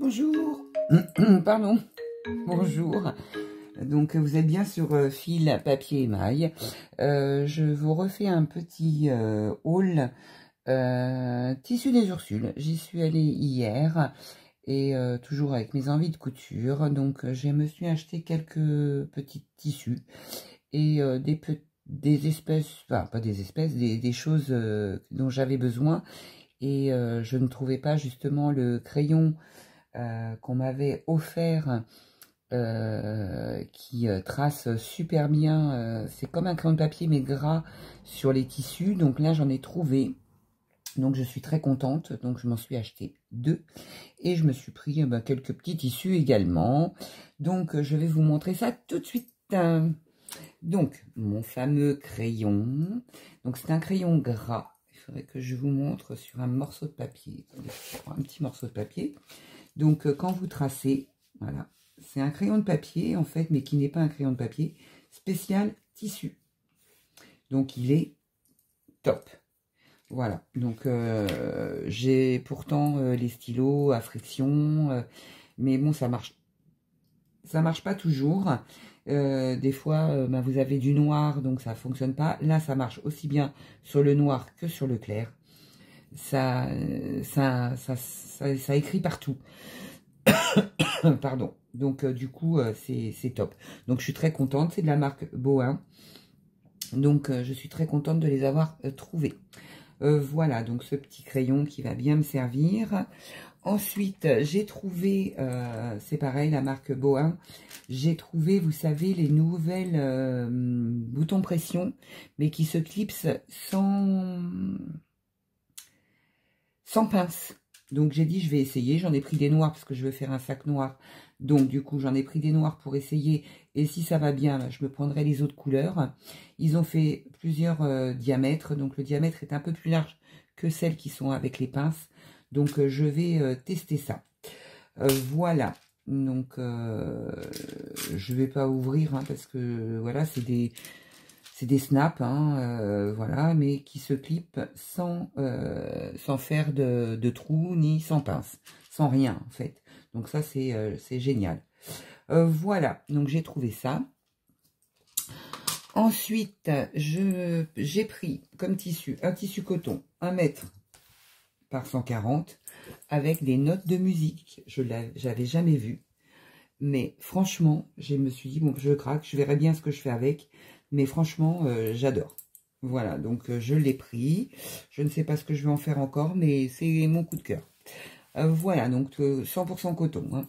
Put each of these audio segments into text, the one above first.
Bonjour, pardon, bonjour. Donc vous êtes bien sur fil, papier, émail. Je vous refais un petit haul tissu des Ursules. J'y suis allée hier et toujours avec mes envies de couture. Donc je me suis acheté quelques petits tissus et des espèces, enfin pas des espèces, des choses dont j'avais besoin. Et je ne trouvais pas justement le crayon qu'on m'avait offert qui trace super bien. C'est comme un crayon de papier mais gras sur les tissus. Donc là j'en ai trouvé. Donc je suis très contente. Donc je m'en suis acheté 2. Et je me suis pris quelques petits tissus également. Donc je vais vous montrer ça tout de suite. Donc mon fameux crayon. Donc c'est un crayon gras. Il faudrait que je vous montre sur un morceau de papier. Attendez, je prends un petit morceau de papier. Donc, quand vous tracez, voilà, c'est un crayon de papier, en fait, mais qui n'est pas un crayon de papier, spécial tissu. Donc, il est top. Voilà, donc, j'ai pourtant les stylos à friction, mais bon, ça marche pas toujours. Des fois, vous avez du noir, donc ça fonctionne pas. Là, ça marche aussi bien sur le noir que sur le clair. Ça écrit partout. Pardon. Donc, du coup, c'est top. Donc, je suis très contente. C'est de la marque Bohin. Donc, je suis très contente de les avoir trouvés. Voilà, donc ce petit crayon qui va bien me servir. Ensuite, j'ai trouvé, c'est pareil, la marque Bohin. J'ai trouvé, vous savez, les nouvelles boutons pression, mais qui se clipsent sans pince. Donc j'ai dit je vais essayer, j'en ai pris des noirs parce que je veux faire un sac noir. Donc du coup j'en ai pris des noirs pour essayer. Et si ça va bien, je me prendrai les autres couleurs. Ils ont fait plusieurs diamètres. Donc le diamètre est un peu plus large que celles qui sont avec les pinces. Donc je vais tester ça. Voilà. Donc je vais pas ouvrir parce que voilà, c'est des snaps, voilà, mais qui se clipent sans faire de trous, ni sans pince, sans rien, en fait. Donc ça, c'est génial. Voilà, donc j'ai trouvé ça. Ensuite, j'ai pris comme tissu, un tissu coton, 1 mètre par 140, avec des notes de musique. J'avais jamais vu. Mais franchement, je me suis dit, bon, je craque, je verrai bien ce que je fais avec. Mais franchement, j'adore. Voilà, donc je l'ai pris. Je ne sais pas ce que je vais en faire encore, mais c'est mon coup de cœur. Voilà, donc 100% coton. Hein.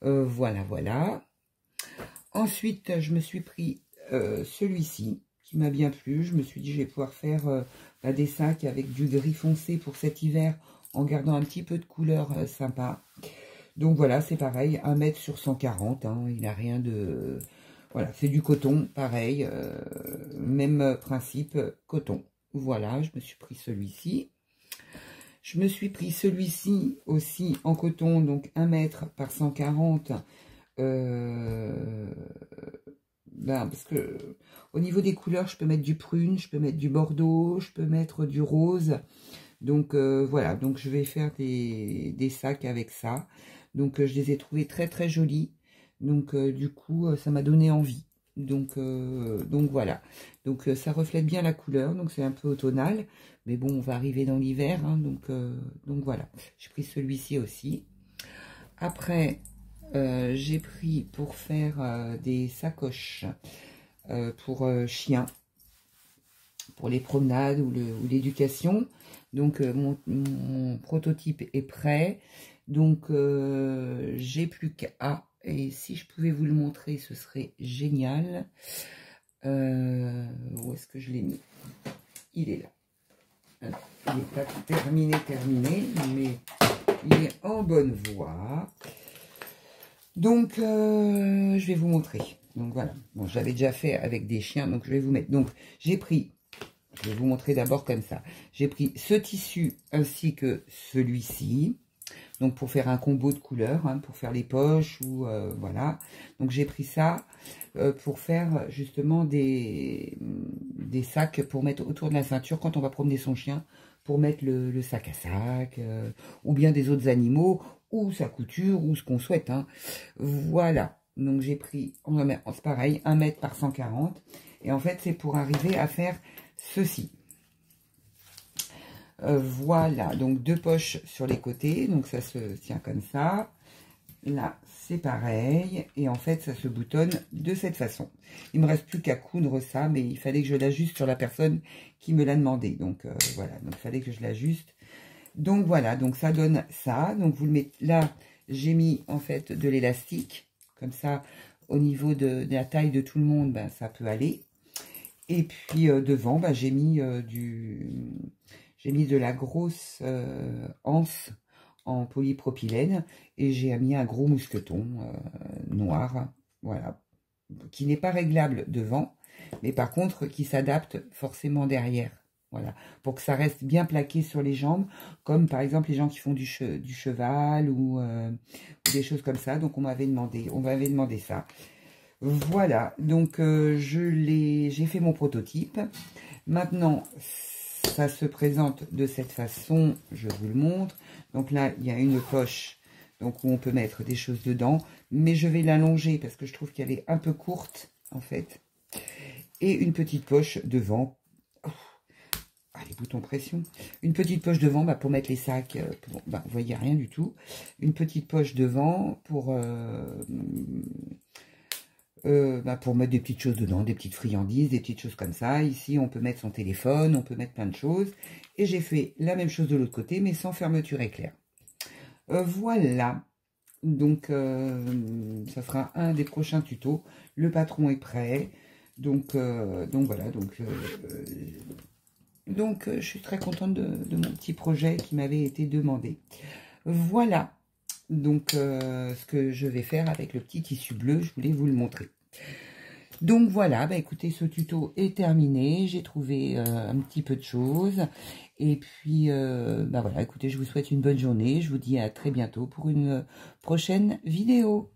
Voilà, voilà. Ensuite, je me suis pris celui-ci, qui m'a bien plu. Je me suis dit, je vais pouvoir faire des sacs avec du gris foncé pour cet hiver, en gardant un petit peu de couleur sympa. Donc voilà, c'est pareil, 1 mètre sur 140, hein, il n'a rien de... Voilà, c'est du coton, pareil, même principe, coton. Voilà, je me suis pris celui-ci. Je me suis pris celui-ci aussi en coton, donc 1 mètre par 140. Parce que au niveau des couleurs, je peux mettre du prune, je peux mettre du bordeaux, je peux mettre du rose. Donc voilà, donc je vais faire des sacs avec ça. Donc je les ai trouvés très très jolis. Donc du coup ça m'a donné envie. Donc voilà. Donc ça reflète bien la couleur. Donc c'est un peu automnal. Mais bon, on va arriver dans l'hiver. Hein, donc voilà. J'ai pris celui-ci aussi. Après, j'ai pris pour faire des sacoches pour chiens. Pour les promenades ou l'éducation. Donc mon prototype est prêt. Donc j'ai plus qu'à, et si je pouvais vous le montrer, ce serait génial. Où est-ce que je l'ai mis? Il est là. Il n'est pas terminé, mais il est en bonne voie. Donc je vais vous montrer. Donc voilà. Bon, j'avais déjà fait avec des chiens, donc je vais vous mettre. Donc j'ai pris. Je vais vous montrer d'abord comme ça. J'ai pris ce tissu ainsi que celui-ci. Donc pour faire un combo de couleurs, hein, pour faire les poches ou voilà. Donc j'ai pris ça pour faire justement des sacs pour mettre autour de la ceinture quand on va promener son chien, pour mettre le sac à sac ou bien des autres animaux ou sa couture, ou ce qu'on souhaite, hein. Voilà, donc j'ai pris, c'est pareil, 1 mètre par 140, et en fait c'est pour arriver à faire ceci. Voilà, donc 2 poches sur les côtés, donc ça se tient comme ça. Là, c'est pareil, et en fait, ça se boutonne de cette façon. Il me reste plus qu'à coudre ça, mais il fallait que je l'ajuste sur la personne qui me l'a demandé. Donc voilà, donc il fallait que je l'ajuste. Donc voilà, donc ça donne ça. Donc vous le mettez là, j'ai mis en fait de l'élastique, comme ça, au niveau de la taille de tout le monde, ben, ça peut aller. Et puis devant, ben, j'ai mis de la grosse anse en polypropylène et j'ai mis un gros mousqueton noir, voilà, qui n'est pas réglable devant, mais par contre qui s'adapte forcément derrière, voilà, pour que ça reste bien plaqué sur les jambes, comme par exemple les gens qui font du cheval ou des choses comme ça. Donc on m'avait demandé ça. Voilà, donc j'ai fait mon prototype. Maintenant, ça se présente de cette façon, je vous le montre. Donc là, il y a une poche donc où on peut mettre des choses dedans, mais je vais l'allonger parce que je trouve qu'elle est un peu courte, en fait. Et une petite poche devant. Oh, ah, les boutons pression. Une petite poche devant bah, pour mettre les sacs. Vous voyez, rien du tout. Une petite poche devant pour mettre des petites choses dedans, des petites friandises, des petites choses comme ça. Ici, on peut mettre son téléphone, on peut mettre plein de choses. Et j'ai fait la même chose de l'autre côté, mais sans fermeture éclair. Voilà. Donc, ça sera un des prochains tutos. Le patron est prêt. Donc voilà. Donc, je suis très contente de mon petit projet qui m'avait été demandé. Voilà. Donc, ce que je vais faire avec le petit tissu bleu, je voulais vous le montrer. Donc, voilà, bah, écoutez, ce tuto est terminé. J'ai trouvé un petit peu de choses. Et puis, bah, voilà, écoutez, je vous souhaite une bonne journée. Je vous dis à très bientôt pour une prochaine vidéo.